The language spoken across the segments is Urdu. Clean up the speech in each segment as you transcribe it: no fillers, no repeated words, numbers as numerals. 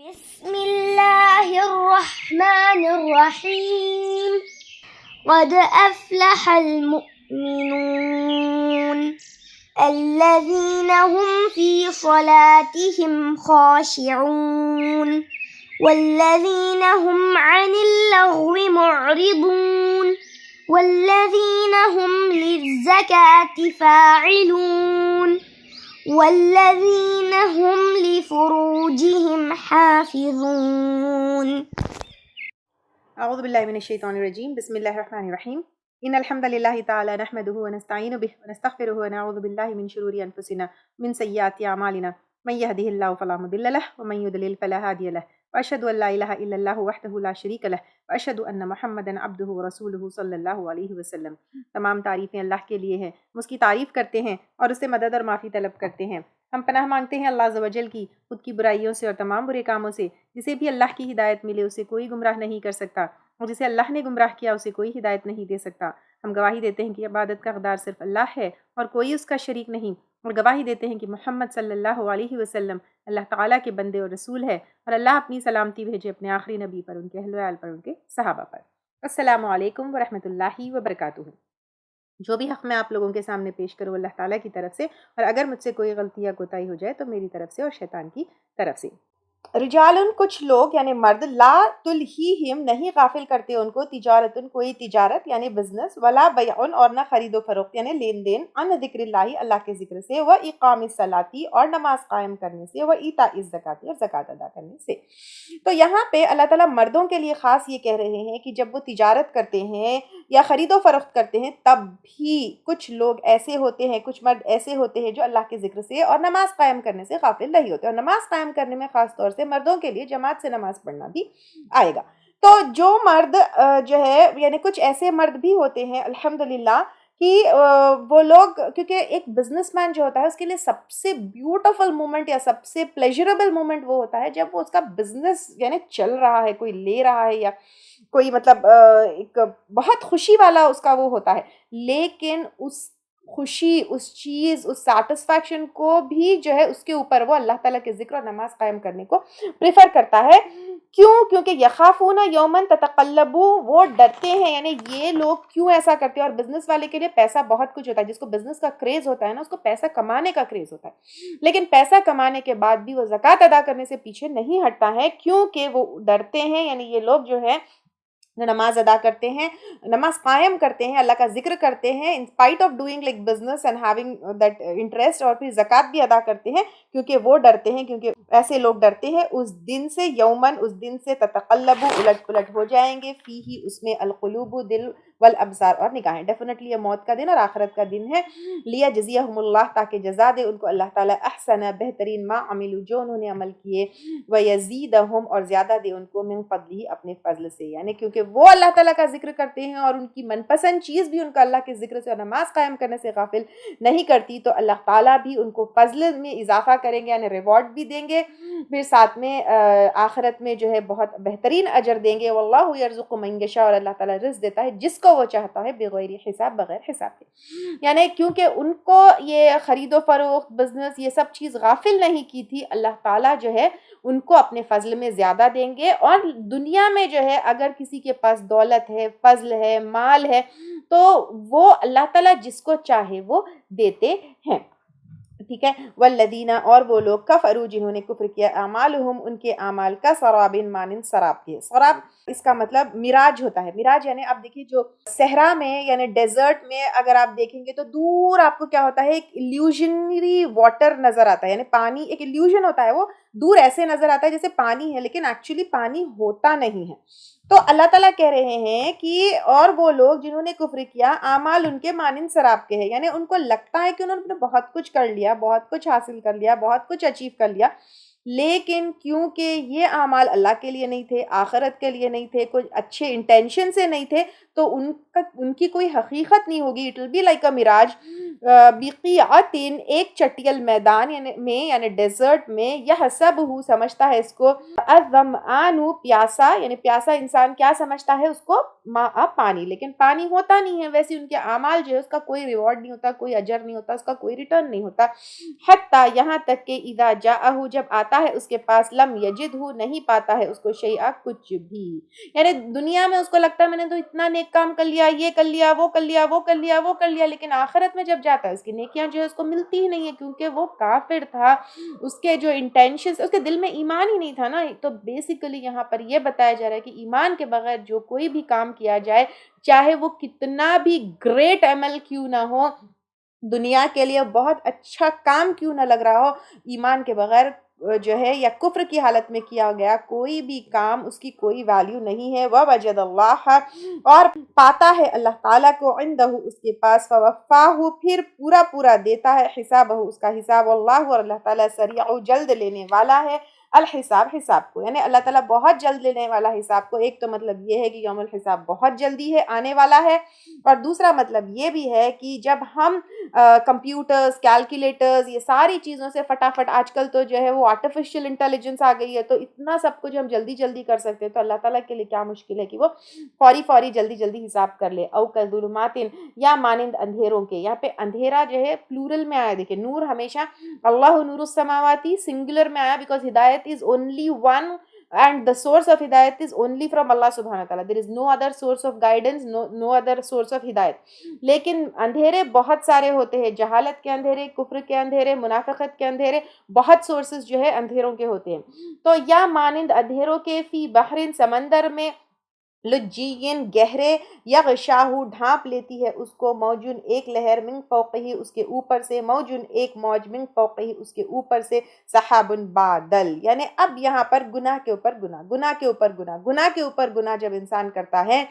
بسم اللہ الرحمن الرحیم قد افلح المؤمنون الذین هم فی صلاتهم خاشعون والذین هم عن اللغو معرضون والذین هم للزکاة فاعلون والذین هم لفروجهم حافظون. اعوذ باللہ من الشیطان الرجیم. بسم اللہ الرحمن الرحیم. ان الحمد للہ تعالی نحمده ونستعین به ونستغفره ونعوذ باللہ من شرور انفسنا من سیئات اعمالنا من يهده الله فلا مضل له ومن يضلل فلا هادي له واشهد ان لا الہ الا اللہ وحدہ لا شریک له واشهد ان محمدا عبدہ ورسولہ صلی اللہ علیہ وسلم. تمام تعریفیں اللہ کے لیے ہیں، ہم اس کی تعریف کرتے ہیں اور اس سے مدد اور معافی طلب کرتے ہیں. ہم پناہ مانگتے ہیں اللہ عز و جل کی خود کی برائیوں سے اور تمام برے کاموں سے. جسے بھی اللہ کی ہدایت ملے اسے کوئی گمراہ نہیں کر سکتا، اور جسے اللہ نے گمراہ کیا اسے کوئی ہدایت نہیں دے سکتا. ہم گواہی دیتے ہیں کہ عبادت کا حقدار صرف اللہ ہے اور کوئی اس کا شریک نہیں، اور گواہی دیتے ہیں کہ محمد صلی اللہ علیہ وسلم اللہ تعالیٰ کے بندے اور رسول ہے، اور اللہ اپنی سلامتی بھیجے اپنے آخری نبی پر، ان کے اہل و عیال پر، ان کے صحابہ پر. السلام علیکم ورحمۃ اللہ وبرکاتہ. جو بھی حق میں آپ لوگوں کے سامنے پیش کروں اللہ تعالیٰ کی طرف سے، اور اگر مجھ سے کوئی غلطی یا کوتاہی ہو جائے تو میری طرف سے اور شیطان کی طرف سے. رجالن کچھ لوگ یعنی مرد، لا تلہیہم نہیں غافل کرتے ان کو، تجارتن کوئی تجارت یعنی بزنس، ولا بیعن اور نہ خرید و فروخت یعنی لین دین، ان ذکر اللہ اللہ کے ذکر سے، و اقام الصلاۃ اور نماز قائم کرنے سے، و ایتاء الزکاۃ اور زکوٰۃ ادا کرنے سے. تو یہاں پہ اللہ تعالیٰ مردوں کے لیے خاص یہ کہہ رہے ہیں کہ جب وہ تجارت کرتے ہیں یا خرید و فروخت کرتے ہیں تب بھی کچھ لوگ ایسے ہوتے ہیں، کچھ مرد ایسے ہوتے ہیں جو اللہ کے ذکر سے اور نماز قائم کرنے سے غافل نہیں ہوتے. اور نماز قائم کرنے میں خاص طور سے مردوں کے لیے جماعت سے نماز پڑھنا بھی آئے گا. تو جو مرد جو ہے یعنی کچھ ایسے مرد بھی ہوتے ہیں الحمدللہ کہ وہ لوگ، کیونکہ ایک بزنس مین جو ہوتا ہے اس کے لیے سب سے بیوٹیفل مومنٹ یا سب سے پلیجربل مومنٹ وہ ہوتا ہے جب وہ اس کا بزنس یعنی چل رہا ہے، کوئی لے رہا ہے، یا کوئی مطلب ایک بہت خوشی والا اس کا وہ ہوتا ہے. لیکن اس خوشی، اس چیز، اس سیٹسفیکشن کو بھی جو ہے اس کے اوپر وہ اللہ تعالیٰ کے ذکر اور نماز قائم کرنے کو پریفر کرتا ہے. کیوں؟ کیونکہ یخافون یومن تتقلب، وہ ڈرتے ہیں. یعنی یہ لوگ کیوں ایسا کرتے ہیں؟ اور بزنس والے کے لیے پیسہ بہت کچھ ہوتا ہے. جس کو بزنس کا کریز ہوتا ہے نا، اس کو پیسہ کمانے کا کریز ہوتا ہے، لیکن پیسہ کمانے کے بعد بھی وہ زکوٰۃ ادا کرنے سے پیچھے نہیں ہٹتا ہے، کیونکہ وہ ڈرتے ہیں. یعنی یہ لوگ جو ہے نماز ادا کرتے ہیں، نماز قائم کرتے ہیں، اللہ کا ذکر کرتے ہیں in spite of doing like business and having that interest, اور پھر زکوٰۃ بھی ادا کرتے ہیں کیونکہ وہ ڈرتے ہیں، کیونکہ ایسے لوگ ڈرتے ہیں اس دن سے، یومن اس دن سے، تتقلب الٹ پلٹ ہو جائیں گے، فیہ اس میں، القلوب دل، والابصار اور نگاہیں. ڈیفینیٹلی یہ موت کا دن اور آخرت کا دن ہے. لیجزیہم اللہ تاکہ جزا دے ان کو اللہ تعالیٰ، احسن بہترین، ما عملوا جو انہوں نے عمل کیے، ویزیدہم اور زیادہ دے ان کو، من فضلہ اپنے فضل سے. یعنی کیونکہ وہ اللہ تعالیٰ کا ذکر کرتے ہیں اور ان کی من پسند چیز بھی ان کا اللہ کے ذکر سے اور نماز قائم کرنے سے غافل نہیں کرتی، تو اللہ تعالیٰ بھی ان کو فضل میں اضافہ کریں گے، یعنی ریوارڈ بھی دیں گے، پھر ساتھ میں آخرت میں جو ہے بہت بہترین اجر دیں گے. واللہ یرزق من یشاء، اور اللہ تعالیٰ رزق دیتا ہے جس کو وہ چاہتا ہے، بغیر حساب، بغیر حساب کے. یعنی کیونکہ ان کو یہ خرید و فروخت، بزنس، یہ سب چیز غافل نہیں کی تھی، اللہ تعالیٰ جو ہے ان کو اپنے فضل میں زیادہ دیں گے. اور دنیا میں جو ہے اگر کسی کے پاس دولت ہے، فضل ہے، مال ہے، تو وہ اللہ تعالیٰ جس کو چاہے وہ دیتے ہیں. ٹھیک ہے. والذین اور وہ لوگ، کفروا جنہوں نے کفر کیا، اعمالہم ان کے اعمال، کا سراب مانند سراب کے. سراب اس کا مطلب مراج ہوتا ہے. مراج یعنی آپ دیکھیے جو صحرا میں یعنی ڈیزرٹ میں اگر آپ دیکھیں گے تو دور آپ کو کیا ہوتا ہے، ایک ایلیوژنری واٹر نظر آتا ہے. یعنی پانی ایک ایلیوژن ہوتا ہے، وہ دور ایسے نظر آتا ہے جیسے پانی ہے، لیکن ایکچولی پانی ہوتا نہیں ہے. تو اللہ تعالیٰ کہہ رہے ہیں کہ اور وہ لوگ جنہوں نے کفر کیا، اعمال ان کے مانند سراب کے ہیں. یعنی ان کو لگتا ہے کہ انہوں نے بہت کچھ کر لیا، بہت کچھ حاصل کر لیا، بہت کچھ اچیو کر لیا، لیکن کیونکہ یہ اعمال اللہ کے لیے نہیں تھے، آخرت کے لیے نہیں تھے، کوئی اچھے انٹینشن سے نہیں تھے، تو ان کی کوئی حقیقت نہیں ہوگی. It will be like a mirage, بقیعۃ ایک چٹیل میدان یعنی ڈیزرٹ میں، یحسبہ سمجھتا ہے اس کو، الظمآن پیاسا، یعنی پیاسا انسان کیا سمجھتا ہے اس کو، اب پانی، لیکن پانی ہوتا نہیں ہے، ویسے ان کے اعمال جو ہے اس کا کوئی ریوارڈ نہیں ہوتا، کوئی اجر نہیں ہوتا، اس کا کوئی ریٹرن نہیں ہوتا. حتیٰ یہاں تک کہ اذا جاءہ جب آتا ہے اس کے پاس، لم یجدہ نہیں پاتا ہے اس کو شیئا کچھ بھی. یعنی دنیا میں اس کو لگتا ہے میں نے تو اتنا نیک کام کر لیا، یہ کر لیا، وہ کر لیا، وہ کر لیا، وہ کر لیا، لیکن آخرت میں جب جاتا ہے اس کی نیکیاں جو ہے اس کو ملتی ہی نہیں ہے، کیونکہ وہ کافر تھا. اس کے جو انٹینشنز، اس کے دل میں ایمان ہی نہیں تھا نا. تو بیسیکلی یہاں پر یہ بتایا جا رہا ہے کہ ایمان کے بغیر جو کوئی بھی کام کیا جائے، چاہے وہ کتنا بھی گریٹ عمل کیوں نہ ہو، دنیا کے لیے بہت اچھا کام کیوں نہ لگ رہا ہو، ایمان کے بغیر جو ہے یا کفر کی حالت میں کیا گیا کوئی بھی کام، اس کی کوئی ویلیو نہیں ہے. وَوَجَدَ اللَّهَ اور پاتا ہے اللہ تعالیٰ کو، عندہ اس کے پاس، فَوَفَّاهُ پھر پورا پورا دیتا ہے، حسابہ اس کا حساب، واللہ اور اللہ تعالیٰ سریع جلد لینے والا ہے، الحساب حساب کو. یعنی اللہ تعالیٰ بہت جلد لینے والا حساب کو. ایک تو مطلب یہ ہے کہ یوم الحساب بہت جلدی ہے، آنے والا ہے، اور دوسرا مطلب یہ بھی ہے کہ جب ہم کمپیوٹرز، کیلکولیٹرز، یہ ساری چیزوں سے فٹافٹ، آج کل تو جو ہے وہ آرٹیفیشل انٹیلیجنس آ گئی ہے، تو اتنا سب کچھ ہم جلدی جلدی کر سکتے ہیں، تو اللہ تعالیٰ کے لیے کیا مشکل ہے کہ وہ فوری فوری جلدی جلدی حساب کر لے. او کظلمات یا مانند اندھیروں کے. یہاں پہ اندھیرا جو ہے پلورل میں آیا، دیکھیں نور ہمیشہ اللہ نور السماواتی سنگولر میں آیا، بیکاز ہدایت is only one and the source of hidayat is only from Allah subhanahu wa ta'ala. There is no other source of guidance, no other source of hidayat. لیکن اندھیرے بہت سارے ہوتے ہیں، جہالت کے اندھیرے، کفر کے اندھیرے، منافقت کے اندھیرے، بہت سورسز جو ہے اندھیروں کے ہوتے ہیں. تو یا مانند اندھیروں کے، فی بحر سمندر میں، لجین گہرے، یغشاہ ڈھانپ لیتی ہے اس کو، موجن ایک لہر، من فوقہ اس کے اوپر سے، موجن ایک موج، من فوقہ اس کے اوپر سے، سحاب بادل. یعنی اب یہاں پر گناہ کے اوپر گناہ، گناہ کے اوپر گناہ، گناہ کے اوپر گناہ جب انسان کرتا ہے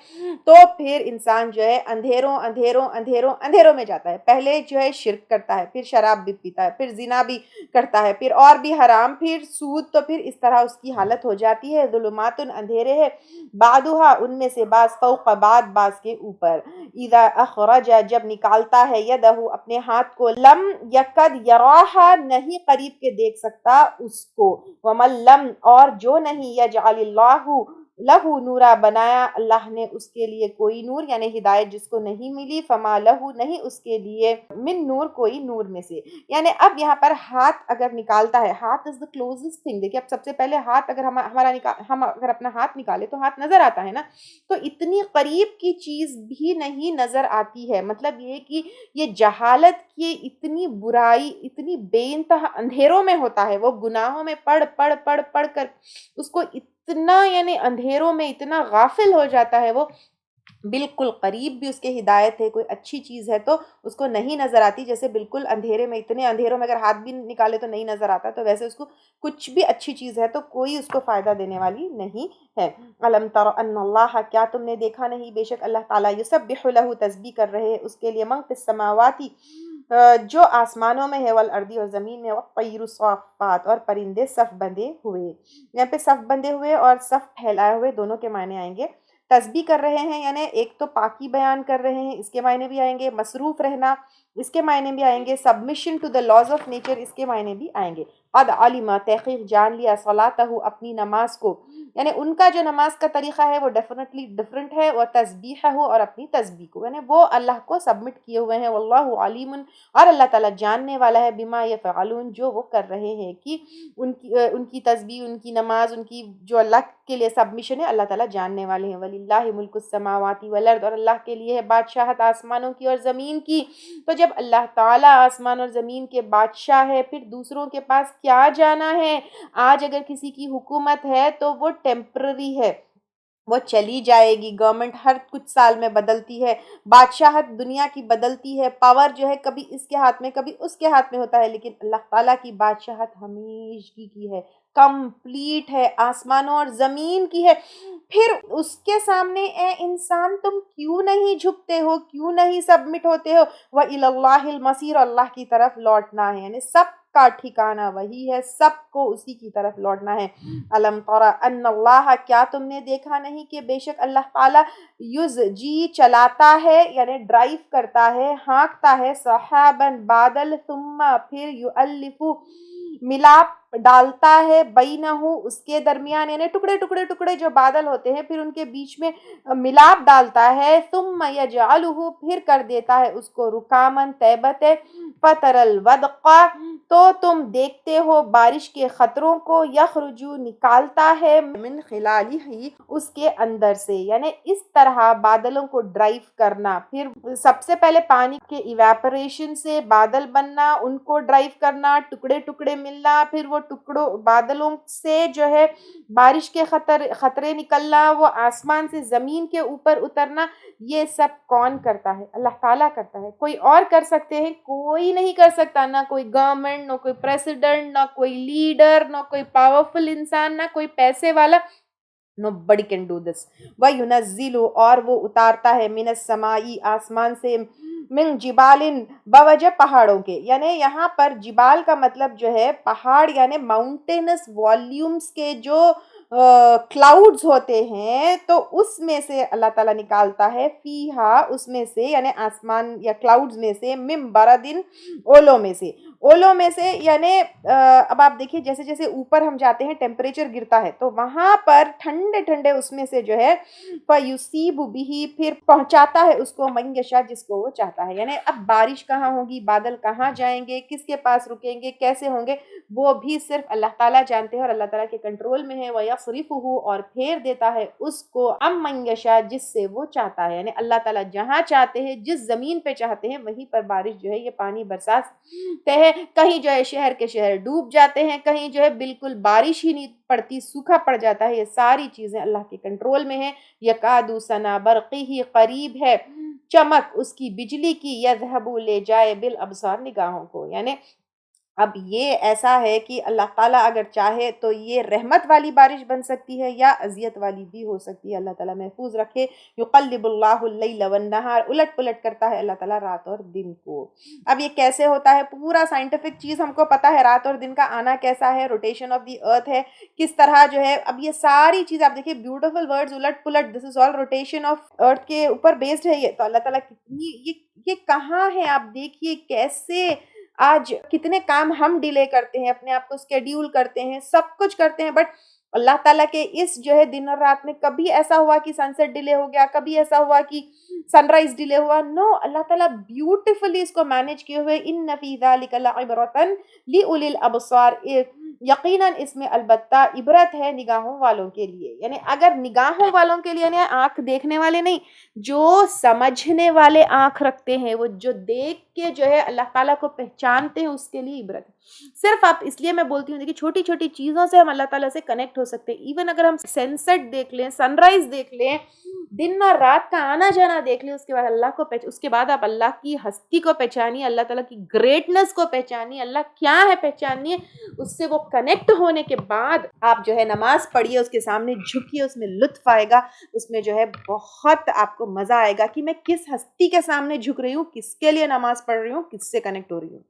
تو پھر انسان جو ہے اندھیروں اندھیروں اندھیروں اندھیروں میں جاتا ہے. پہلے جو ہے شرک کرتا ہے، پھر شراب بھی پیتا ہے، پھر زنا بھی کرتا ہے، پھر اور بھی حرام، پھر سود، تو پھر اس طرح اس کی حالت ہو جاتی ہے. ظلمات اندھیرے ہے، بعدها ان میں سے بعض، فوق بعض کے اوپر. اذا اخرج جب نکالتا ہے، یدہ اپنے ہاتھ کو، لم یکد یراہا نہیں قریب کے دیکھ سکتا اس کو، ومن لم اور جو نہیں، یجعل اللہ لہو نورا بنایا اللہ نے اس کے لیے کوئی نور، یعنی ہدایت جس کو نہیں ملی، فما لہو نہیں اس کے لیے، من نور کوئی نور میں سے. یعنی اب یہاں پر ہاتھ اگر نکالتا ہے، ہاتھ از دا کلوزسٹ تھنگ. دیکھیں اب سب سے پہلے ہاتھ اگر ہم اگر اپنا ہاتھ نکالے تو ہاتھ نظر آتا ہے نا، تو اتنی قریب کی چیز بھی نہیں نظر آتی ہے. مطلب یہ کہ یہ جہالت کی اتنی برائی، اتنی بے انتہا اندھیروں میں ہوتا ہے، وہ گناہوں میں پڑھ کر اس کو اتنا، یعنی اندھیروں میں اتنا غافل ہو جاتا ہے، وہ بالکل قریب بھی اس کے ہدایت ہے، کوئی اچھی چیز ہے تو اس کو نہیں نظر آتی. جیسے بالکل اندھیرے میں، اتنے اندھیروں میں اگر ہاتھ بھی نکالے تو نہیں نظر آتا، تو ویسے اس کو کچھ بھی اچھی چیز ہے تو کوئی اس کو فائدہ دینے والی نہیں ہے. الم تر ان اللہ کیا تم نے دیکھا نہیں، بے شک اللہ تعالیٰ، یسبح لہ تسبیح کر رہے ہیں اس کے لیے، من فی السماواتی جو آسمانوں میں ہے، والارض اور زمین میں، والطیر صافات اور پرندے صف بندھے ہوئے. یہاں پہ صف بندھے ہوئے اور صف پھیلائے ہوئے دونوں کے معنی آئیں گے. تسبیح کر رہے ہیں یعنی ایک تو پاکی بیان کر رہے ہیں، اس کے معنی بھی آئیں گے. مصروف رہنا، اس کے معنی بھی آئیں گے. Submission to the laws of nature, اس کے معنی بھی آئیں گے. قد علم تحقیق جان لیا، صلاتہ اپنی نماز کو، یعنی ان کا جو نماز کا طریقہ ہے وہ ڈیفینیٹلی ڈفرنٹ ہے، اور تسبیح اور اپنی تسبیح کو، یعنی وہ اللہ کو سبمٹ کیے ہوئے ہیں. واللہ علیم اور اللہ تعالیٰ جاننے والا ہے، بما یفعلون جو وہ کر رہے ہیں، کہ ان کی تسبیح، ان کی نماز، ان کی جو اللہ کے لیے سبمیشن ہے، اللہ تعالیٰ جاننے والے ہیں. وللہ ملک السماوات والارض اور اللہ کے لیے ہے بادشاہت آسمانوں کی اور زمین کی. تو جب اللہ تعالیٰ آسمان اور زمین کے بادشاہ ہے، پھر دوسروں کے پاس کیا جانا ہے؟ آج اگر کسی کی حکومت ہے تو وہ ٹیمپرری ہے، وہ چلی جائے گی. گورنمنٹ ہر کچھ سال میں بدلتی ہے، بادشاہت دنیا کی بدلتی ہے، پاور جو ہے کبھی اس کے ہاتھ میں کبھی اس کے ہاتھ میں ہوتا ہے، لیکن اللہ تعالیٰ کی بادشاہت ہمیشگی کی ہے، کمپلیٹ ہے، آسمانوں اور زمین کی ہے. پھر اس کے سامنے اے انسان تم کیوں نہیں جھکتے ہو، کیوں نہیں سبمٹ ہوتے ہو؟ وَإِلَى اللَّهِ الْمَصِيرُ اللہ کی طرف لوٹنا ہے، یعنی سب کا ٹھکانہ وہی ہے، سب کو اسی کی طرف لوٹنا ہے. الم تر ان اللہ کیا تم نے دیکھا نہیں کہ بے شک اللہ تعالیٰ یزجی چلاتا ہے، یعنی ڈرائیو کرتا ہے، ہانکتا ہے، سحابا بادل، ثم پھر یؤلف ملاپ ڈالتا ہے بینہو اس کے درمیان، یعنی ٹکڑے ٹکڑے ٹکڑے جو بادل ہوتے ہیں پھر ان کے بیچ میں ملاپ ڈالتا ہے، ثم یجعلہ پھر کر دیتا ہے اس کو رکامن طیبت، فتر الودق تو تم دیکھتے ہو بارش کے خطروں کو، یخرجو نکالتا ہے من خلالہ اس کے اندر سے، یعنی اس طرح بادلوں کو ڈرائیو کرنا، پھر سب سے پہلے پانی کے ایویپوریشن سے بادل بننا، ان کو ڈرائیو کرنا، ٹکڑے ٹکڑے ملنا، پھر وہ ٹکڑوں بادلوں سے جو ہے بارش کے خطرے نکلنا، وہ آسمان سے زمین کے اوپر اترنا، یہ سب کون کرتا ہے؟ اللہ تعالیٰ کرتا ہے۔ کوئی اور کر سکتے ہیں؟ کوئی نہیں کر سکتا، نہ کوئی گورنمنٹ، نہ کوئی پریسیڈنٹ، نہ کوئی لیڈر، نہ کوئی پاورفل انسان، نہ کوئی پیسے والا۔ Nobody can do this. وَيُنَزِّلُ اور وہ اتارتا ہے من السمائی آسمان سے، من جبال بوجہ پہاڑوں کے، یعنی یہاں پر جبال کا مطلب جو ہے پہاڑ، یعنی ماؤنٹینس والیومز کے جو کلاؤڈز ہوتے ہیں، تو اس میں سے اللہ تعالیٰ نکالتا ہے، فیہا اس میں سے، یعنی آسمان یا کلاؤڈز میں سے، من بردن اولوں میں سے، اولوں میں سے، یعنی اب آپ دیکھیے جیسے جیسے اوپر ہم جاتے ہیں ٹیمپریچر گرتا ہے تو وہاں پر ٹھنڈے ٹھنڈے اس میں سے جو ہے فَيُصِيبُ بِهِ پھر پہنچاتا ہے اس کو من یشاء جس کو وہ چاہتا ہے، یعنی اب بارش کہاں ہوگی، بادل کہاں جائیں گے، کس کے پاس رکیں گے، کیسے ہوں گے، وہ بھی صرف اللہ تعالیٰ جانتے ہیں اور اللہ تعالیٰ کے کنٹرول میں ہے۔ وَيَصْرِفُهُ اور پھیر دیتا ہے اس کو عَمْ مَن یشاء جس سے وہ چاہتا ہے، یعنی اللہ تعالیٰ جہاں چاہتے ہیں، جس زمین پہ چاہتے ہیں وہیں پر بارش جو ہے یہ پانی برساتے ہیں، کہیں جو ہے شہر کے شہر ڈوب جاتے ہیں، کہیں جو ہے بالکل بارش ہی نہیں پڑتی، سوکھا پڑ جاتا ہے، یہ ساری چیزیں اللہ کے کنٹرول میں ہیں۔ یکادو سنا برقی قریب ہے چمک اس کی بجلی کی، یذہب لے جائے بالابصار نگاہوں کو، یعنی اب یہ ایسا ہے کہ اللہ تعالیٰ اگر چاہے تو یہ رحمت والی بارش بن سکتی ہے یا اذیت والی بھی ہو سکتی ہے، اللہ تعالیٰ محفوظ رکھے۔ یقلب اللہ اللیل والنہار الٹ پلٹ کرتا ہے اللہ تعالیٰ رات اور دن کو۔ اب یہ کیسے ہوتا ہے؟ پورا سائنٹیفک چیز ہم کو پتا ہے، رات اور دن کا آنا کیسا ہے، روٹیشن آف دی ارتھ ہے کس طرح جو ہے، اب یہ ساری چیز آپ دیکھیے بیوٹیفل ورڈز الٹ پلٹ، دس از آل روٹیشن آف ارتھ کے اوپر بیسڈ ہے یہ، تو اللہ تعالیٰ کتنی یہ کہاں ہے، آپ دیکھیے کیسے آج کتنے کام ہم ڈیلے کرتے ہیں، اپنے آپ کو اسکیڈیول کرتے ہیں، سب کچھ کرتے ہیں، بٹ اللہ تعالیٰ کے اس جو ہے دن اور رات میں کبھی ایسا ہوا کہ سن سیٹ ڈیلے ہو گیا، کبھی ایسا ہوا کہ سن رائز ڈیلے ہوا، نو، اللہ تعالیٰ بیوٹیفلی اس کو مینیج کیے ہوئے۔ ان فی ذلک لعبرۃ لاولی الابصار، یقیناً اس میں البتہ عبرت ہے نگاہوں والوں کے لیے، یعنی اگر نگاہوں والوں کے لیے، یعنی آنکھ دیکھنے والے نہیں، جو سمجھنے والے آنکھ رکھتے ہیں، وہ جو دیکھ کے جو ہے اللہ تعالیٰ کو پہچانتے ہیں، اس کے لیے عبرت ہے۔ صرف آپ اس لیے میں بولتی ہوں کہ چھوٹی چھوٹی چیزوں سے ہم اللہ تعالیٰ سے کنیکٹ ہو سکتے ہیں، ایون اگر ہم سن سیٹ دیکھ لیں، سن رائز دیکھ لیں، دن اور رات کا آنا جانا دیکھ لیں، اس کے بعد اللہ کو اس کے بعد آپ اللہ کی ہستی کو پہچانیے، اللہ تعالیٰ کی گریٹنس کو پہچانیے، اللہ کیا ہے پہچانیے، اس سے وہ کنیکٹ ہونے کے بعد آپ جو ہے نماز پڑھیے، اس کے سامنے جھکیے، اس میں لطف آئے گا، اس میں جو ہے بہت آپ کو مزہ آئے گا کہ میں کس ہستی کے سامنے جھک رہی ہوں، کس کے لیے نماز پڑھ رہی ہوں، کس سے کنیکٹ ہو رہی ہوں۔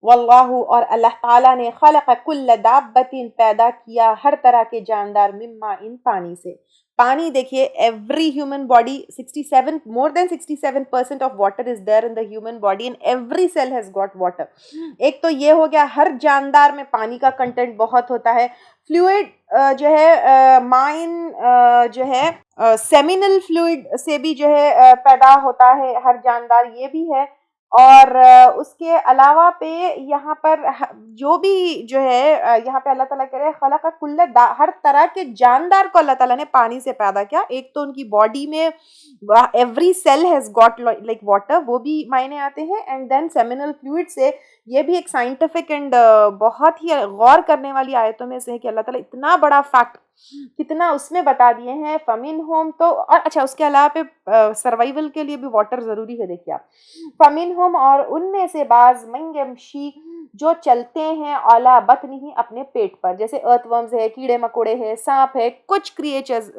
واللہ اور اللہ تعالیٰ نے خلق کل دابۃ پیدا کیا ہر طرح کے جاندار، مما ان پانی سے۔ پانی دیکھیے every human body 67 more than 67% of water is there in the human body and every cell has got water۔ ایک تو یہ ہو گیا، ہر جاندار میں پانی کا کنٹینٹ بہت ہوتا ہے۔ فلوئڈ جو ہے مائن جو ہے سیمینل فلوئڈ سے بھی جو ہے پیدا ہوتا ہے ہر جاندار، یہ بھی ہے۔ اور اس کے علاوہ پہ یہاں پر جو بھی جو ہے یہاں پہ اللہ تعالیٰ کہہ رہے خلق کل ہر طرح کے جاندار کو اللہ تعالیٰ نے پانی سے پیدا کیا۔ ایک تو ان کی باڈی میں every cell has got like water, وہ بھی معنی آتے ہیں، اینڈ دین سیمینل فلوئڈ سے، یہ بھی ایک سائنٹیفک اینڈ بہت ہی غور کرنے والی آیتوں میں سے ہے کہ اللہ تعالیٰ اتنا بڑا فیکٹ کتنا اس میں بتا دیے ہیں۔ فمن ہوم تو، اور اچھا اس کے علاوہ پہ سروائیول کے لیے بھی واٹر ضروری ہے، دیکھیے آپ، فمن ہوم اور ان میں سے بعض من یمشی جو چلتے ہیں علی بطنہ اپنے پیٹ پر، جیسے ارتھ ورمز ہے، کیڑے مکوڑے ہے، سانپ ہے، کچھ کریچرز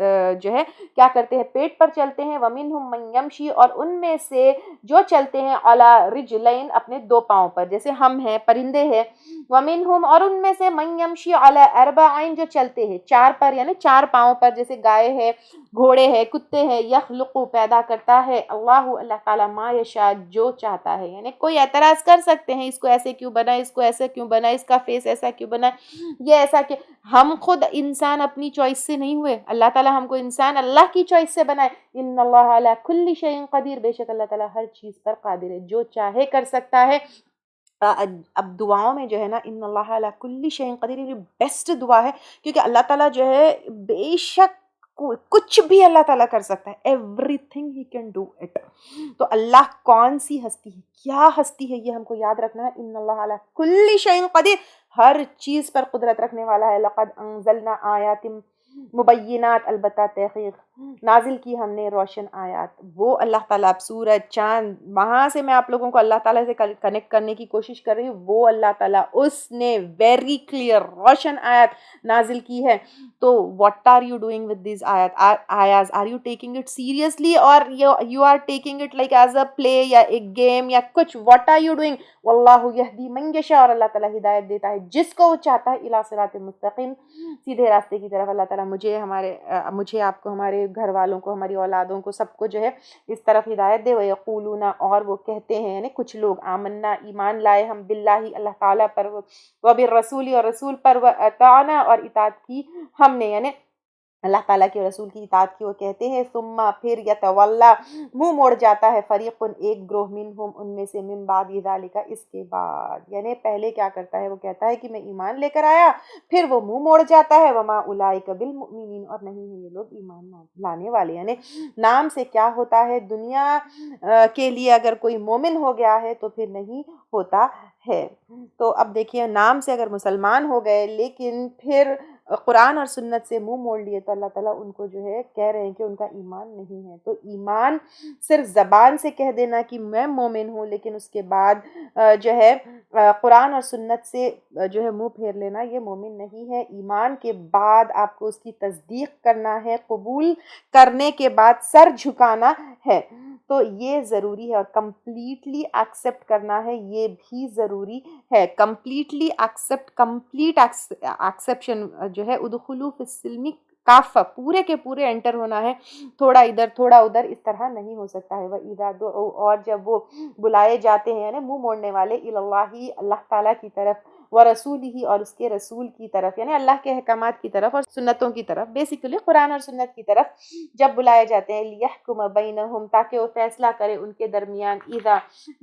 جو ہے کیا کرتے ہیں پیٹ پر چلتے ہیں۔ ومنہم من یمشی اور ان میں سے جو چلتے ہیں علی رجلین اپنے دو پاؤں پر، جیسے ہم ہیں، پرندے ہیں، ومنہم اور ان میں سے من یمشی علی اربعین جو چلتے ہیں چار پر یعنی چار پاؤں پر جیسے گائے ہے گھوڑے ہے کتے ہیں یخلق پیدا کرتا ہے اللہ تعالیٰ ما یشاء جو چاہتا ہے یعنی کوئی اعتراض کر سکتے ہیں اس کو ایسے کیوں بنا اس کو ایسے کیوں بنا اس کا فیس ایسا کیوں بنا یہ ایسا کہ ہم خود انسان اپنی چوائس سے نہیں ہوئے اللہ تعالیٰ ہم کو انسان اللہ کی چوائس سے بنائے ان اللہ علی کل شیء قدیر بے شک اللہ تعالیٰ ہر چیز پر قادر ہے جو چاہے کر سکتا ہے اب دعاؤں میں جو ہے نا ان اللہ علی کل شیء قدیر یہ بیسٹ دعا ہے کیونکہ اللہ تعالیٰ جو ہے بے شک کچھ بھی اللہ تعالیٰ کر سکتا ہے every thing he can do it تو اللہ کون سی ہستی ہے کیا ہستی ہے یہ ہم کو یاد رکھنا ہے ان اللہ علی کل شیء قدیر ہر چیز پر قدرت رکھنے والا ہے لقد انزلنا آیات مبینات البتہ تحقیق نازل کی ہم نے روشن آیات وہ اللہ تعالیٰ اب سورج چاند وہاں سے میں آپ لوگوں کو اللہ تعالیٰ سے کنیکٹ کرنے کی کوشش کر رہی ہوں وہ اللہ تعالیٰ اس نے ویری کلیئر روشن آیات نازل کی ہے تو what are you doing with these آیات are you taking it seriously اور you are taking it like as a play یا ایک گیم یا کچھ واٹ آر یو ڈوئنگ واللہ یہدی من یشاء اور اللہ تعالیٰ ہدایت دیتا ہے جس کو وہ چاہتا ہے الی صراط مستقیم سیدھے راستے کی طرف اللہ تعالیٰ مجھے آپ کو ہمارے گھر والوں کو ہماری اولادوں کو سب کو جو ہے اس طرف ہدایت دے وَيَقُولُونَ اور وہ کہتے ہیں یعنی کچھ لوگ آمنا ایمان لائے ہم باللہ اللہ تعالیٰ پر وبالرسول اور رسول پر وَأَطَعْنَا اور اطاعت کی ہم نے یعنی اللہ تعالیٰ کے رسول کی اطاعت کی وہ کہتے ہیں ثم پھر یتولا منہ موڑ جاتا ہے فریق ایک گروہ منہم ان میں سے من بعد ذالک اس کے بعد یعنی پہلے کیا کرتا ہے وہ کہتا ہے کہ میں ایمان لے کر آیا پھر وہ منہ موڑ جاتا ہے وما اولئک بالمؤمنین اور نہیں ہے یہ لوگ ایمان لانے والے یعنی نام سے کیا ہوتا ہے دنیا کے لیے اگر کوئی مومن ہو گیا ہے تو پھر نہیں ہوتا ہے تو اب دیکھیے نام سے اگر مسلمان ہو گئے لیکن پھر قرآن اور سنت سے منہ موڑ لیے تو اللہ تعالیٰ ان کو جو ہے کہہ رہے ہیں کہ ان کا ایمان نہیں ہے تو ایمان صرف زبان سے کہہ دینا کہ میں مومن ہوں لیکن اس کے بعد جو ہے قرآن اور سنت سے جو ہے منہ پھیر لینا یہ مومن نہیں ہے ایمان کے بعد آپ کو اس کی تصدیق کرنا ہے قبول کرنے کے بعد سر جھکانا ہے تو یہ ضروری ہے اور کمپلیٹلی ایکسیپٹ کرنا ہے یہ بھی ضروری ہے کمپلیٹلی کمپلیٹ ایکسیپشن جو ہے ادخلوا فی السلم کافہ پورے کے پورے انٹر ہونا ہے تھوڑا ادھر تھوڑا ادھر اس طرح نہیں ہو سکتا ہے وَإِذَا دُعُوا اور جب وہ بلائے جاتے ہیں یعنی منہ موڑنے والے اِلَى اللہ تعالیٰ کی طرف وَرَسُولِهِ اور اس کے رسول کی طرف یعنی اللہ کے احکامات کی طرف اور سنتوں کی طرف بیسیکلی قرآن اور سنت کی طرف جب بلائے جاتے ہیں لِيَحْكُمَ بَيْنَهُمْ تاکہ وہ فیصلہ کرے ان کے درمیان اذا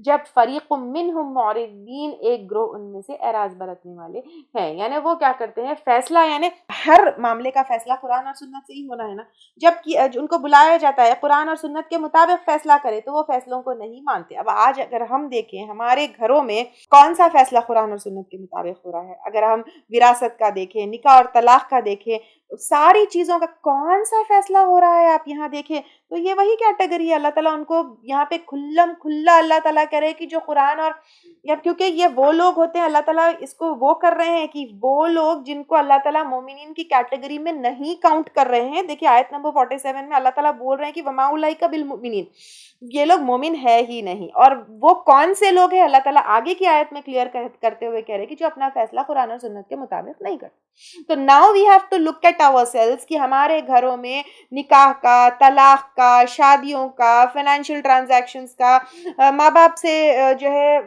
جب فریق منہم معرضین ایک گروہ ان میں سے اعراض برتنے والے ہیں یعنی وہ کیا کرتے ہیں فیصلہ یعنی ہر معاملے کا فیصلہ قرآن اور سنت سے ہی ہونا ہے نا جب ان کو بلایا جاتا ہے قرآن اور سنت کے مطابق فیصلہ کرے تو وہ فیصلوں کو نہیں مانتے اب آج اگر ہم دیکھیں ہمارے گھروں میں کون سا فیصلہ قرآن اور سنت کے مطابق ہو رہا ہے اگر ہم وراثت کا دیکھیں نکاح اور طلاق کا دیکھیں ساری چیزوں کا کون سا فیصلہ ہو رہا ہے آپ یہاں دیکھیں تو یہ وہی کیٹیگری ہے اللہ تعالیٰ ان کو یہاں پہ کھلا اللہ تعالیٰ کہہ رہے کہ جو قرآن اور یا کیونکہ یہ وہ لوگ ہوتے ہیں اللہ تعالیٰ اس کو وہ کر رہے ہیں کہ وہ لوگ جن کو اللہ تعالیٰ مومنین کی کیٹیگری میں نہیں کاؤنٹ کر رہے ہیں دیکھیے آیت نمبر 47 میں اللہ تعالیٰ بول رہے ہیں کہ وما اولئک بالمؤمنین یہ لوگ مومن ہے ہی نہیں اور وہ کون سے لوگ ہیں اللہ تعالیٰ آگے کی آیت میں کلیئر کرتے ہوئے کہہ رہے کہ جو اپنا فیصلہ قرآن اور سنت کے مطابق نہیں کرتے تو now we have to look at ourselves کہ ہمارے گھروں میں نکاح کا طلاق کا شادیوں کا فائنینشیل ٹرانزیکشنز کا ماں باپ سے جو ہے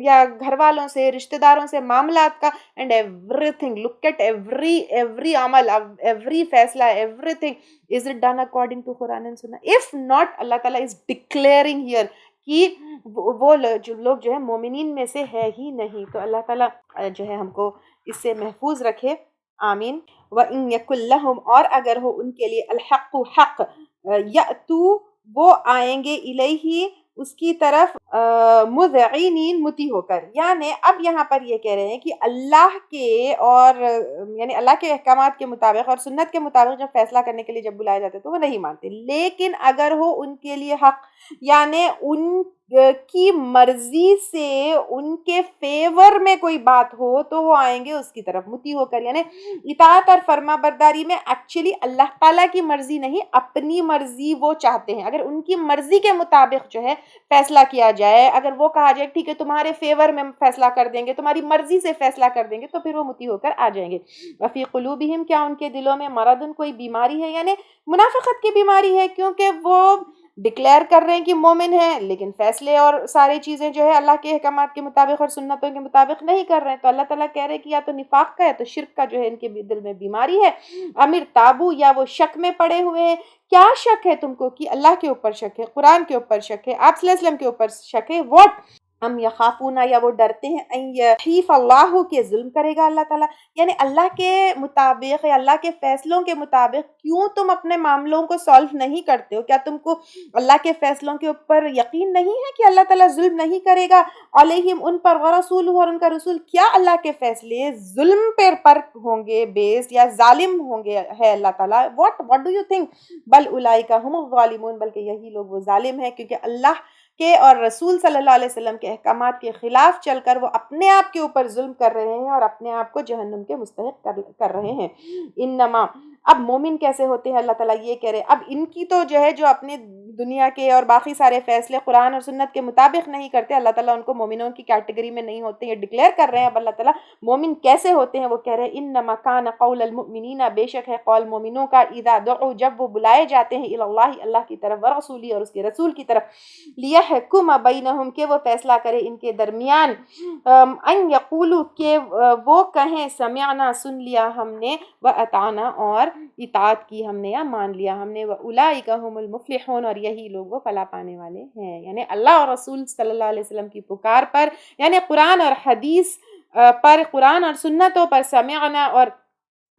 یا گھر والوں سے رشتہ داروں سے معاملات کا and everything look at every عمل ایوری فیصلہ everything is it done according to Quran and سنت اف ناٹ اللہ تعالیٰ از ڈکلیئرنگ ہیئر کہ وہ لوگ جو ہے مومنین میں سے ہے ہی نہیں تو اللہ تعالیٰ جو ہے ہم کو اس سے محفوظ رکھے آمین وَإِن يَكُن لَّهُمْ اور اگر ہو ان کے لیے الحق حق یأتوا وہ آئیں گے الیہ اس کی طرف مذعنین متی ہو کر یعنی اب یہاں پر یہ کہہ رہے ہیں کہ اللہ کے اور یعنی اللہ کے احکامات کے مطابق اور سنت کے مطابق جب فیصلہ کرنے کے لیے جب بلائے جاتے تو وہ نہیں مانتے لیکن اگر ہو ان کے لیے حق یعنی ان کی مرضی سے ان کے فیور میں کوئی بات ہو تو وہ آئیں گے اس کی طرف مطیع ہو کر. یعنی اطاعت اور فرما برداری میں ایکچولی اللہ تعالیٰ کی مرضی نہیں، اپنی مرضی وہ چاہتے ہیں. اگر ان کی مرضی کے مطابق جو ہے فیصلہ کیا جائے، اگر وہ کہا جائے ٹھیک ہے تمہارے فیور میں فیصلہ کر دیں گے، تمہاری مرضی سے فیصلہ کر دیں گے، تو پھر وہ مطیع ہو کر آ جائیں گے. وفی قلوبہم، کیا ان کے دلوں میں مرض، کوئی بیماری ہے، یعنی منافقت کی بیماری ہے، کیونکہ وہ ڈکلیئر کر رہے ہیں کہ مومن ہیں لیکن فیصلے اور ساری چیزیں جو ہے اللہ کے احکامات کے مطابق اور سنتوں کے مطابق نہیں کر رہے ہیں. تو اللہ تعالیٰ کہہ رہے ہیں کہ یا تو نفاق کا ہے تو شرک کا جو ہے ان کے دل میں بیماری ہے. امیر تابو، یا وہ شک میں پڑے ہوئے ہیں. کیا شک ہے تم کو؟ کہ اللہ کے اوپر شک ہے، قرآن کے اوپر شک ہے، آپ صلی اللہ علیہ وسلم کے اوپر شک ہے. واٹ؟ ام یخافون، یا وہ ڈرتے ہیں ان یحیف اللہ، کہ ظلم کرے گا اللہ تعالیٰ. یعنی اللہ کے مطابق یا اللہ کے فیصلوں کے مطابق کیوں تم اپنے معاملوں کو سالو نہیں کرتے ہو؟ کیا تم کو اللہ کے فیصلوں کے اوپر یقین نہیں ہے کہ اللہ تعالیٰ ظلم نہیں کرے گا علیہم، ان پر، ورسول، اور ان کا رسول؟ کیا اللہ کے فیصلے ظلم پر ہوں گے بیسڈ، یا ظالم ہوں گے ہے اللہ تعالیٰ؟ What do you think? بل اولئک هم الظالمون، بلکہ یہی لوگ وہ ظالم ہیں، کیونکہ اللہ کے اور رسول صلی اللہ علیہ وسلم کے احکامات کے خلاف چل کر وہ اپنے آپ کے اوپر ظلم کر رہے ہیں اور اپنے آپ کو جہنم کے مستحق کر رہے ہیں. انما، اب مومن کیسے ہوتے ہیں؟ اللہ تعالیٰ یہ کہہ رہے اب ان کی تو جو ہے جو اپنے دنیا کے اور باقی سارے فیصلے قرآن اور سنت کے مطابق نہیں کرتے، اللہ تعالیٰ ان کو مومنوں کی کیٹیگری میں نہیں ہوتے، یہ ڈکلیئر کر رہے ہیں. اب اللہ تعالیٰ مومن کیسے ہوتے ہیں وہ کہہ رہے ہیں انما کان قول المؤمنین، بے شک ہے قول مومنوں کا، اذا دعوا، جب وہ بلائے جاتے ہیں، اللہ، اللہ کی طرف، ورسولی، اور اس کے رسول کی طرف، لیحکم بینہم، کہ وہ فیصلہ کرے ان کے درمیان، ان یقولوا، کہ وہ کہیں سمعنا، سن لیا ہم نے، واطعنا، اور اطاعت کی ہم نے یا مان لیا ہم نے، واولئک هم المفلحون، اور یہی لوگ وہ فلاح پانے والے ہیں. یعنی اللہ اور رسول صلی اللہ علیہ وسلم کی پکار پر، یعنی قرآن اور حدیث پر، قرآن اور سنتوں پر سمعنا اور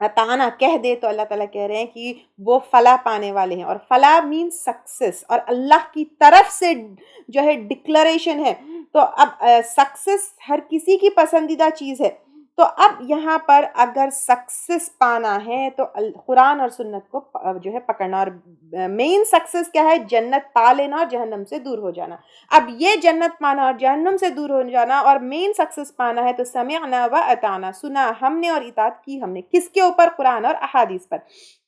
اطعنا کہہ دے تو اللہ تعالیٰ کہہ رہے ہیں کہ وہ فلاح پانے والے ہیں. اور فلاح مینس سکسیس، اور اللہ کی طرف سے جو ہے ڈکلریشن ہے. تو اب سکسیس ہر کسی کی پسندیدہ چیز ہے. تو اب یہاں پر اگر سکسیس پانا ہے تو قرآن اور سنت کو جو ہے پکڑنا، اور مین سکسیس کیا ہے؟ جنت پا لینا اور جہنم سے دور ہو جانا. اب یہ جنت پانا اور جہنم سے دور ہو جانا اور مین سکسیس پانا ہے تو سمعنا و اطعنا، سنا ہم نے اور اطاعت کی ہم نے. کس کے اوپر؟ قرآن اور احادیث پر.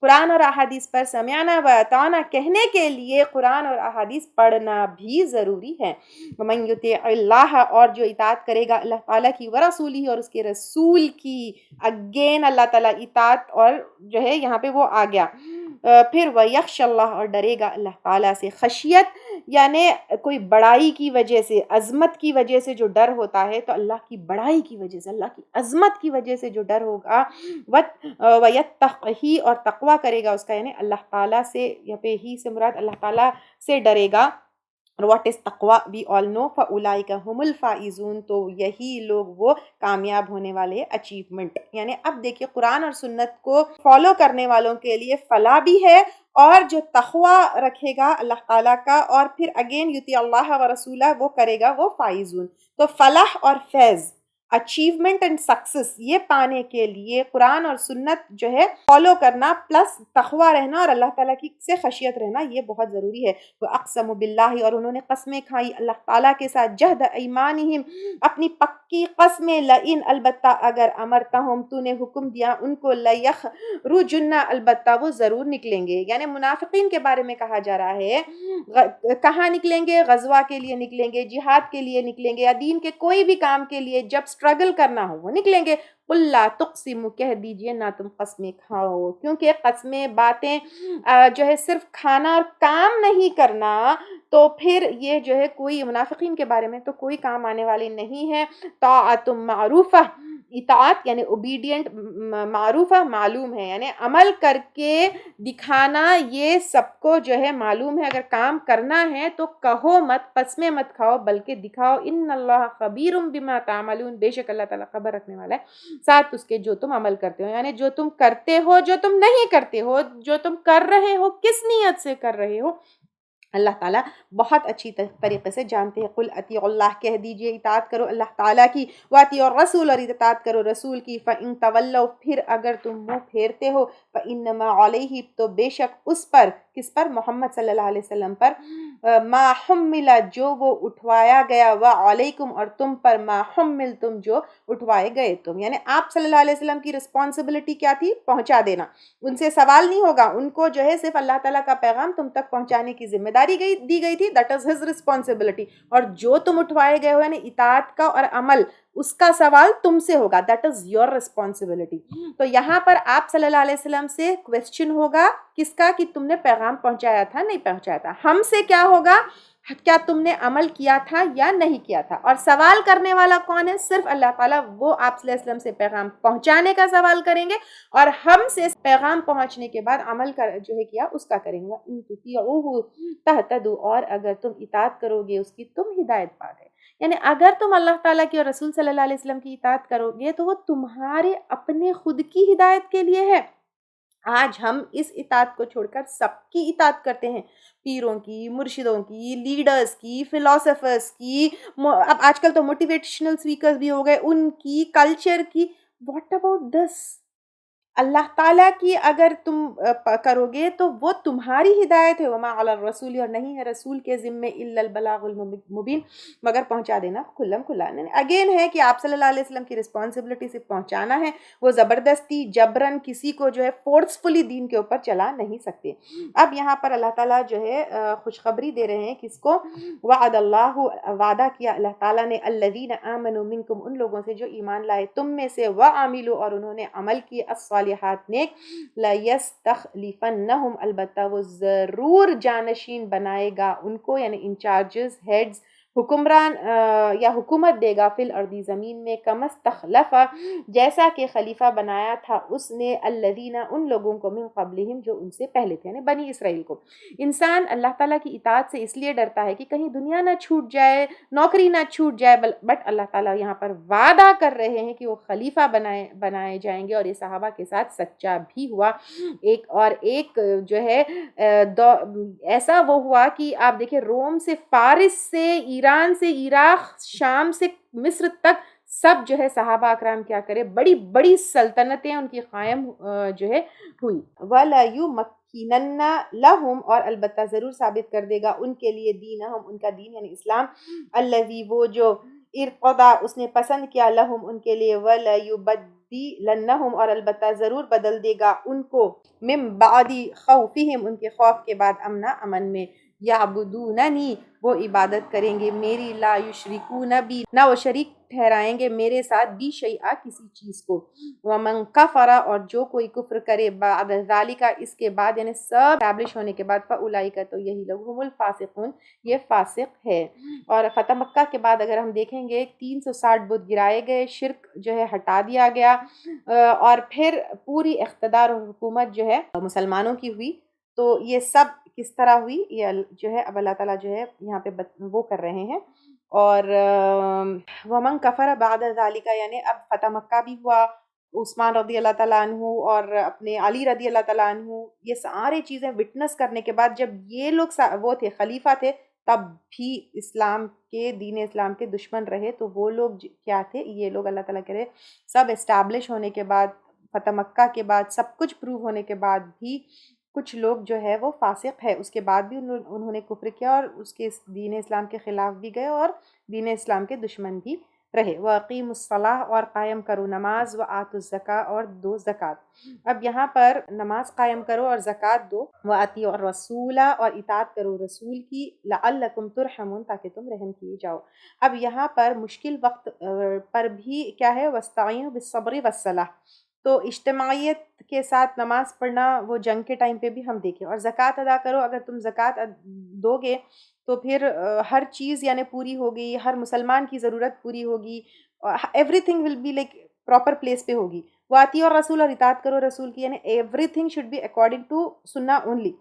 قرآن اور احادیث پر سمعنا و اطعنا کہنے کے لیے قرآن اور احادیث پڑھنا بھی ضروری ہے. ومن یطع اللہ، اور جو اطاعت کرے گا اللہ تعالیٰ کی، ورسولہ، اور اس کے رسول کی. اگین اللہ تعالیٰ اطاعت اور جو ہے یہاں پہ وہ آ گیا. پھر ویخش اللہ، اور ڈرے گا اللہ تعالیٰ سے. خشیت یعنی کوئی بڑائی کی وجہ سے، عظمت کی وجہ سے جو ڈر ہوتا ہے، تو اللہ کی بڑائی کی وجہ سے، اللہ کی عظمت کی وجہ سے جو ڈر ہوگا، وَيَتَّقْهِ، اور تقویٰ کرے گا اس کا، یعنی اللہ تعالیٰ سے، یا پہ ہی سے مراد اللہ تعالیٰ سے ڈرے گا. اور واٹ از تقویٰ وی آل نو، فَأُولَئِكَ هُمُ الْفَائِزُونَ، تو یہی لوگ وہ کامیاب ہونے والے، اچیومنٹ. یعنی اب دیکھیے قرآن اور سنت کو فالو کرنے والوں کے لیے فلاح بھی ہے، اور جو تقویٰ رکھے گا اللہ تعالیٰ کا، اور پھر اگین یطیع اللہ و رسولہ، وہ کرے گا، وہ فائزون. تو فلاح اور فیض، اچیومنٹ اینڈ سکسیس، یہ پانے کے لیے قرآن اور سنت جو ہے فالو کرنا، پلس تقویٰ رہنا اور اللہ تعالیٰ کی سے خشیت رہنا، یہ بہت ضروری ہے. وَأَقْسَمُوا بِاللَّهِ، اور انہوں نے قسمیں کھائی اللہ تعالیٰ کے ساتھ، جہد ایمانہم، اپنی پکی قسمیں، لئن، البتہ، اگر، امرتہم، تو نے حکم دیا ان کو، لیخرجن، البتہ وہ ضرور نکلیں گے. یعنی منافقین کے بارے میں کہا جا رہا ہے کہاں نکلیں گے؟ غزوہ کے لیے نکلیں گے، جہاد کے لیے نکلیں گے، یا دین کے کوئی بھی کام کے لیے جب اسٹرگل کرنا ہو وہ نکلیں گے. قُلْ لَا تُقْسِمُوا، کہہ دیجئے نہ تم قسمیں کھاؤ، کیونکہ قسمیں، باتیں جو ہے صرف کھانا اور کام نہیں کرنا، تو پھر یہ جو ہے کوئی منافقین کے بارے میں تو کوئی کام آنے والی نہیں ہے. طاعۃ معروفہ، اطاعت یعنی اوبیڈینٹ، معروفہ معلوم ہے، یعنی عمل کر کے دکھانا، یہ سب کو جو ہے معلوم ہے. اگر کام کرنا ہے تو کہو مت، قسمیں مت کھاؤ، بلکہ دکھاؤ. ان اللہ خبیر بما تعملون، بے شک اللہ تعالیٰ خبر رکھنے والا ہے ساتھ اس کے جو تم عمل کرتے ہو. یعنی جو تم کرتے ہو، جو تم نہیں کرتے ہو، جو تم کر رہے ہو، کس نیت سے کر رہے ہو، اللہ تعالیٰ بہت اچھی طریقے سے جانتے ہیں. قل اطیعوا اللہ، کہہ دیجئے اطاعت کرو اللہ تعالیٰ کی، واطیعوا الرسول، اور اطاعت کرو رسول کی. فإن تولوا، پھر اگر تم منہ پھیرتے ہو، فإنما علیہ، تو بے شک اس پر، کس پر؟ محمد صلی اللہ علیہ وسلم پر، ما حمل، جو وہ اٹھوایا گیا، وعلیکم، اور تم پر، ما حملتم، جو اٹھوائے گئے تم. یعنی آپ صلی اللہ علیہ وسلم کی رسپانسبلٹی کیا تھی؟ پہنچا دینا. ان سے سوال نہیں ہوگا، ان کو جو ہے صرف اللہ تعالیٰ کا پیغام تم تک پہنچانے کی ذمہ داری دی گئی تھی. That is his responsibility. اور جو تم اٹھوائے گئے ہو، یعنی اطاعت کا اور عمل، اس کا سوال تم سے ہوگا. That is your responsibility. تو یہاں پر آپ صلی اللہ علیہ وسلم سے کویسچن ہوگا کس کا؟ کہ تم نے پیغام پہنچایا تھا نہیں پہنچایا تھا. ہم سے کیا ہوگا؟ کیا تم نے عمل کیا تھا یا نہیں کیا تھا. اور سوال کرنے والا کون ہے؟ صرف اللہ تعالیٰ. وہ آپ صلی اللہ علیہ وسلم سے پیغام پہنچانے کا سوال کریں گے، اور ہم سے پیغام پہنچنے کے بعد عمل کا جو ہے کیا اس کا کریں گے. ان تطیعوہ تہتدوا، اور اگر تم اطاعت کرو گے اس کی، تم ہدایت پا گئے. یعنی اگر تم اللہ تعالیٰ کی اور رسول صلی اللہ علیہ وسلم کی اطاعت کرو گے تو وہ تمہارے اپنے خود کی ہدایت کے لیے ہے. آج ہم اس اطاعت کو چھوڑ کر سب کی اطاعت کرتے ہیں، پیروں کی، مرشدوں کی، لیڈرز کی، فلاسفرز کی، اب آج کل تو موٹیویشنل اسپیکرز بھی ہو گئے، ان کی، کلچر کی. What about this? اللہ تعالیٰ کی اگر تم کرو گے تو وہ تمہاری ہدایت ہے. وما علی الرسول، اور نہیں ہے رسول کے ذمے الا البلاغ المبین، مگر پہنچا دینا کھلم کھلا. اگین ہے کہ آپ صلی اللہ علیہ وسلم کی رسپانسبلٹی صرف پہنچانا ہے. وہ زبردستی جبرن کسی کو جو ہے فورسفلی دین کے اوپر چلا نہیں سکتے. اب یہاں پر اللہ تعالیٰ جو ہے خوشخبری دے رہے ہیں کس کو؟ وعد اللہ، وعدہ کیا اللہ تعالیٰ نے، الذین آمنوا منکم، ان لوگوں سے جو ایمان لائے تم میں سے، وعملوا، اور انہوں نے عمل کی، الصالحات نیک، لَيَسْتَخْلِفَنَّهُمْ، البتہ وہ ضرور جانشین بنائے گا ان کو، یعنی انچارجز، ہیڈز، حکمران یا حکومت دے گا، فی الارض، زمین میں، کما استخلف، جیسا کہ خلیفہ بنایا تھا اس نے، الذین، ان لوگوں کو، من قبلہم، جو ان سے پہلے تھے، یعنی بنی اسرائیل کو. انسان اللہ تعالیٰ کی اطاعت سے اس لیے ڈرتا ہے کہ کہیں دنیا نہ چھوٹ جائے، نوکری نہ چھوٹ جائے، بٹ اللہ تعالیٰ یہاں پر وعدہ کر رہے ہیں کہ وہ خلیفہ بنائے جائیں گے. اور یہ صحابہ کے ساتھ سچا بھی ہوا. ایک جو ہے ایسا وہ ہوا کہ آپ دیکھیں، روم سے فارس سے، ایران سے عراق، شام سے مصر تک، سب جو ہے صحابہ اکرام کیا کرے، بڑی بڑی سلطنتیں ان کی قائم جو ہے ہوئی. وَلَا يُمَكِّنَنَّ لَهُمْ، اور البتہ ضرور ثابت کر دے گا ان کے لیے، دینہم، ان کا دین یعنی اسلام، الذی، وہ جو، ارتضیٰ، اس نے پسند کیا، لہم، ان کے لیے، وَلَا يُبَدِّلَنَّهُمْ، اور البتہ ضرور بدل دے گا ان کو، من بعد خوفہم، ان کے خوف کے بعد، امنا، امن میں. یعبدوننی، وہ عبادت کریں گے میری، لا یشرکون بی، نہ وہ شریک ٹھہرائیں گے میرے ساتھ، بی شیئا، کسی چیز کو. ومن کفر، اور جو کوئی کفر کرے، بعد ذالک، اس کے بعد، یعنی سب اسٹیبلش ہونے کے بعد، فاولئک، تو یہی لوگ، ہم الفاسقون، یہ فاسق ہے. اور فتح مکہ کے بعد اگر ہم دیکھیں گے 360 بت گرائے گئے، شرک جو ہے ہٹا دیا گیا، اور پھر پوری اقتدار اور حکومت جو ہے مسلمانوں کی ہوئی. تو یہ سب کس طرح ہوئی، یہ جو ہے اب اللہ تعالیٰ جو ہے یہاں پہ وہ کر رہے ہیں. اور ومن کفر بعد ذالک، یعنی اب فتح مکہ بھی ہوا، عثمان رضی اللہ تعالیٰ عنہ اور اپنے علی رضی اللہ تعالیٰ عنہ، یہ سارے چیزیں وٹنس کرنے کے بعد، جب یہ لوگ وہ تھے، خلیفہ تھے، تب بھی اسلام کے، دین اسلام کے دشمن رہے. تو وہ لوگ کیا تھے؟ یہ لوگ اللہ تعالیٰ کہہ رہے سب اسٹیبلش ہونے کے بعد، فتح مکہ کے بعد، سب کچھ پروو ہونے کے بعد بھی کچھ لوگ جو ہے وہ فاسق ہے. اس کے بعد بھی انہوں نے کفر کیا اور اس کے دین اسلام کے خلاف بھی گئے اور دین اسلام کے دشمن بھی رہے. وَأَقِيمُوا الصَّلَاةَ، اور قائم کرو نماز، وَآتُوا الزَّكَاةَ، اور دو زکوٰۃ. اب یہاں پر نماز قائم کرو اور زکوٰۃ دو، وَأَطِيعُوا الرَّسُولَ، اور اطاعت کرو رسول کی، لَعَلَّكُمْ تُرْحَمُونَ، تاکہ تم رحم کیے جاؤ. اب یہاں پر مشکل وقت پر بھی کیا ہے؟ وَاسْتَعِينُوا بِالصَّبْرِ وَالصَّلَاةِ. تو اجتماعیت کے ساتھ نماز پڑھنا، وہ جنگ کے ٹائم پہ بھی ہم دیکھیں. اور زکوٰۃ ادا کرو، اگر تم زکوٰۃ دو گے تو پھر ہر چیز یعنی پوری ہوگی، ہر مسلمان کی ضرورت پوری ہوگی، everything will be like proper place پہ ہوگی. واطیعوا الرسول، اور اطاعت کرو رسول کی، یعنی everything should be according to سنہ اونلی.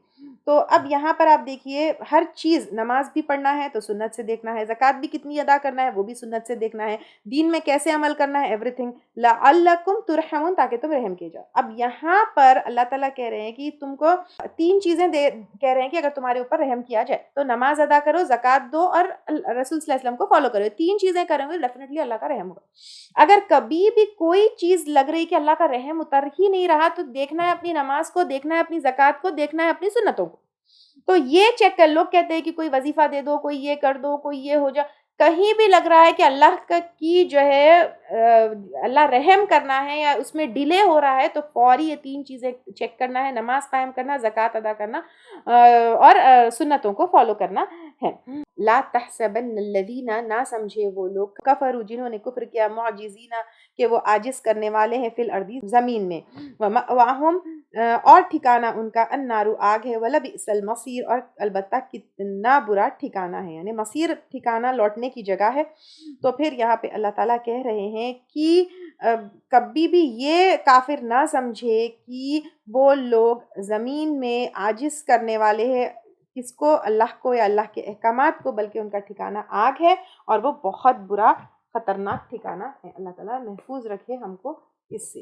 تو اب یہاں پر آپ دیکھیے ہر چیز، نماز بھی پڑھنا ہے تو سنت سے دیکھنا ہے، زکوٰۃ بھی کتنی ادا کرنا ہے وہ بھی سنت سے دیکھنا ہے، دین میں کیسے عمل کرنا ہے، ایوری تھنگ لعلکم ترحمون، تاکہ تم رحم کیے جاؤ۔ اب یہاں پر اللہ تعالیٰ کہہ رہے ہیں کہ تم کو 3 چیزیں کہہ رہے ہیں کہ اگر تمہارے اوپر رحم کیا جائے تو نماز ادا کرو، زکوٰۃ دو، اور رسول صلی اللہ علیہ وسلم کو فالو کرو۔ 3 چیزیں کریں گے ڈیفینیٹلی اللہ کا رحم ہوگا۔ اگر کبھی بھی کوئی چیز لگ رہی کہ اللہ کا رحم اتر ہی نہیں رہا تو دیکھنا ہے اپنی نماز کو، دیکھنا ہے اپنی زکوٰۃ کو، دیکھنا ہے اپنی سنتوں کو۔ تو یہ چیک کر، لوگ کہتے ہیں کہ کوئی وظیفہ دے دو، کوئی یہ کر دو، کوئی یہ ہو جا، کہیں بھی لگ رہا ہے کہ اللہ کی جو ہے اللہ رحم کرنا ہے یا اس میں ڈیلے ہو رہا ہے تو فوری یہ 3 چیزیں چیک کرنا ہے، نماز قائم کرنا، زکوٰۃ ادا کرنا اور سنتوں کو فالو کرنا ہے۔ لا تحسبن الذین، نہ سمجھے وہ لوگ، کفروا جنہوں نے کفر کیا، معجزین کہ وہ عاجز کرنے والے ہیں، فی الارض زمین میں، ومأواہم اور ٹھکانہ ان کا النار آگ ہے، ولبئس المصیر اور البتہ کتنا برا ٹھکانہ ہے، یعنی مصیر ٹھکانہ لوٹنے کی جگہ ہے۔ تو پھر یہاں پہ اللہ تعالیٰ کہہ رہے ہیں کہ کبھی بھی یہ کافر نہ سمجھے کہ وہ لوگ زمین میں عاجز کرنے والے ہیں، کس کو؟ اللہ کو یا اللہ کے احکامات کو، بلکہ ان کا ٹھکانہ آگ ہے اور وہ بہت برا خطرناک ٹھکانہ ہے۔ اللہ تعالیٰ محفوظ رکھے ہم کو اس سے۔